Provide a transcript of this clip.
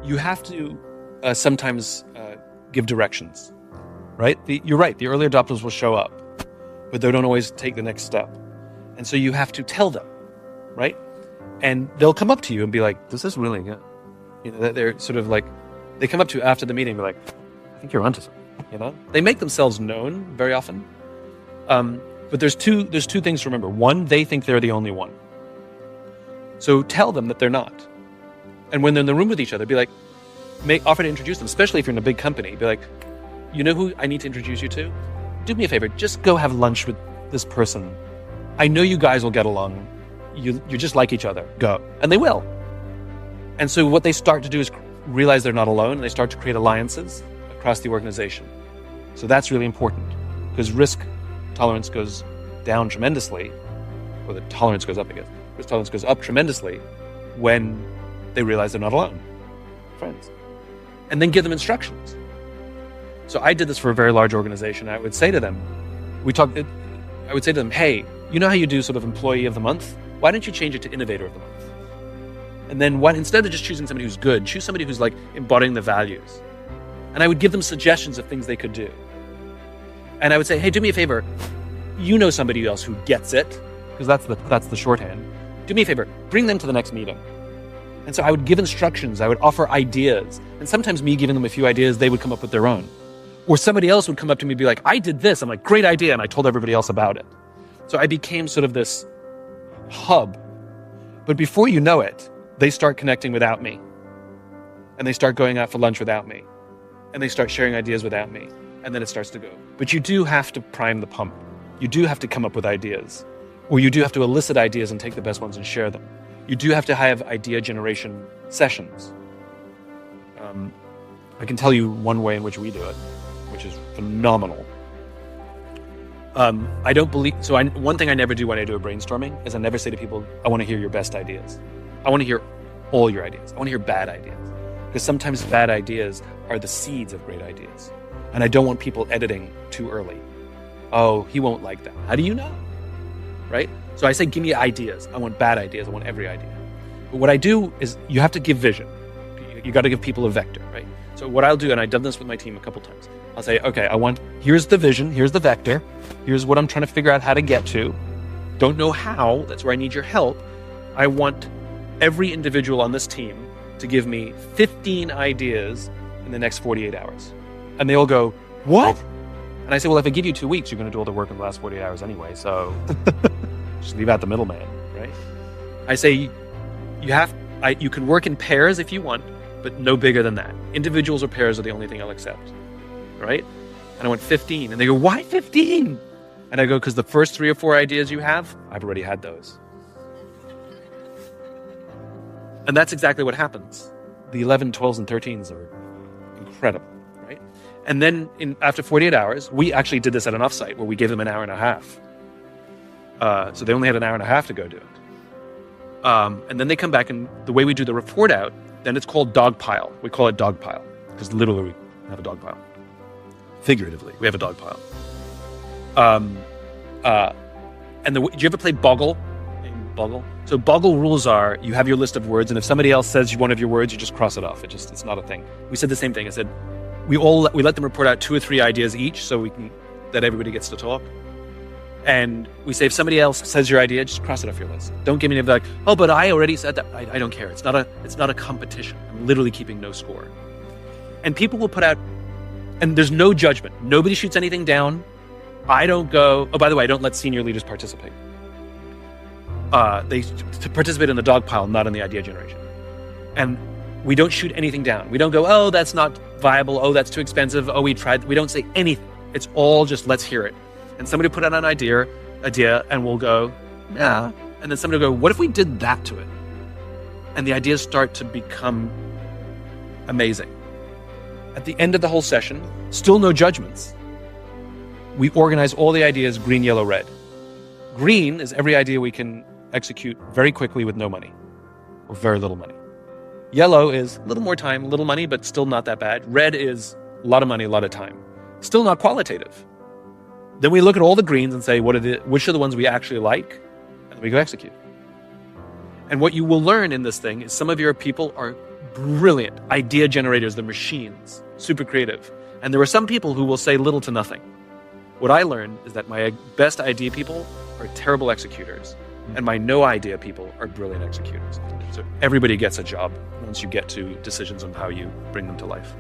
you have to sometimes give directions, right? You're right. The early adopters will show up, but they don't always take the next step. And so you have to tell them, right? And they'll come up to you and be like, this is really good. You know, they're sort of like, they come up to you after the meeting and be like, I think you're onto something, you know? They make themselves known very often. But there's two things to remember. One, they think they're the only one. So tell them that they're not. And when they're in the room with each other, be like, offer to introduce them, especially if you're in a big company. Be like, you know who I need to introduce you to? Do me a favor, just go have lunch with this person. I know you guys will get along. You're just like each other. Go. And they will. And so what they start to do is realize they're not alone, and they start to create alliances across the organization. So that's really important, because risk tolerance goes down tremendously, or the tolerance goes up, I guess. Risk tolerance goes up tremendously when they realize they're not alone. Friends. And then give them instructions. So I did this for a very large organization. I would say to them, hey, you know how you do sort of employee of the month? Why don't you change it to innovator of the month? And then instead of just choosing somebody who's good, choose somebody who's like embodying the values. And I would give them suggestions of things they could do. And I would say, hey, do me a favor. You know somebody else who gets it, because that's the shorthand. Do me a favor, bring them to the next meeting. And so I would give instructions, I would offer ideas. And sometimes me giving them a few ideas, they would come up with their own. Or somebody else would come up to me and be like, I did this. I'm like, great idea. And I told everybody else about it. So I became sort of this hub. But before you know it, they start connecting without me. And they start going out for lunch without me. And they start sharing ideas without me. And then it starts to go. But you do have to prime the pump. You do have to come up with ideas. Or you do have to elicit ideas and take the best ones and share them. You do have to have idea generation sessions. I can tell you one way in which we do it, which is phenomenal. One thing I never do when I do a brainstorming is I never say to people, I want to hear your best ideas. I want to hear all your ideas. I want to hear bad ideas. Because sometimes bad ideas are the seeds of great ideas. And I don't want people editing too early. Oh, he won't like that. How do you know? Right? So I say, give me ideas. I want bad ideas. I want every idea. But what I do is you have to give vision. You got to give people a vector, right? So what I'll do, and I've done this with my team a couple times, I'll say, okay, here's the vision, here's the vector, here's what I'm trying to figure out how to get to. Don't know how, that's where I need your help. I want every individual on this team to give me 15 ideas in the next 48 hours. And they all go, what? And I say, well, if I give you 2 weeks, you're going to do all the work in the last 48 hours anyway, so just leave out the middleman, right? I say, you can work in pairs if you want, but no bigger than that. Individuals or pairs are the only thing I'll accept, right? And I went 15, and they go, why 15? And I go, because the first 3 or 4 ideas you have, I've already had those. And that's exactly what happens. The 11, 12s, and 13s are incredible, right? And then after 48 hours, we actually did this at an offsite where we gave them an hour and a half. So they only had an hour and a half to go do it. And then they come back, and the way we do the report out, then it's called dog pile. We call it dog pile because literally we have a dog pile. Figuratively, we have a dog pile. Do you ever play Boggle? Boggle? So Boggle rules are you have your list of words, and if somebody else says one of your words, you just cross it off. It's not a thing. We said the same thing. I said we let them report out 2 or 3 ideas each, so that everybody gets to talk. And we say, if somebody else says your idea, just cross it off your list. Don't give me anything like, oh, but I already said that. I don't care. It's not a competition. I'm literally keeping no score. And people will put out, and there's no judgment. Nobody shoots anything down. I don't go, oh, by the way, I don't let senior leaders participate. They participate in the dog pile, not in the idea generation. And we don't shoot anything down. We don't go, oh, that's not viable. Oh, that's too expensive. Oh, we tried. We don't say anything. It's all just, let's hear it. And somebody put out an idea, and we'll go, yeah. And then somebody will go, what if we did that to it? And the ideas start to become amazing. At the end of the whole session, still no judgments. We organize all the ideas green, yellow, red. Green is every idea we can execute very quickly with no money or very little money. Yellow is a little more time, little money, but still not that bad. Red is a lot of money, a lot of time. Still not qualitative. Then we look at all the greens and say, which are the ones we actually like? And we go execute. And what you will learn in this thing is some of your people are brilliant idea generators, the machines, super creative. And there are some people who will say little to nothing. What I learned is that my best idea people are terrible executors, and my no idea people are brilliant executors. So everybody gets a job once you get to decisions on how you bring them to life.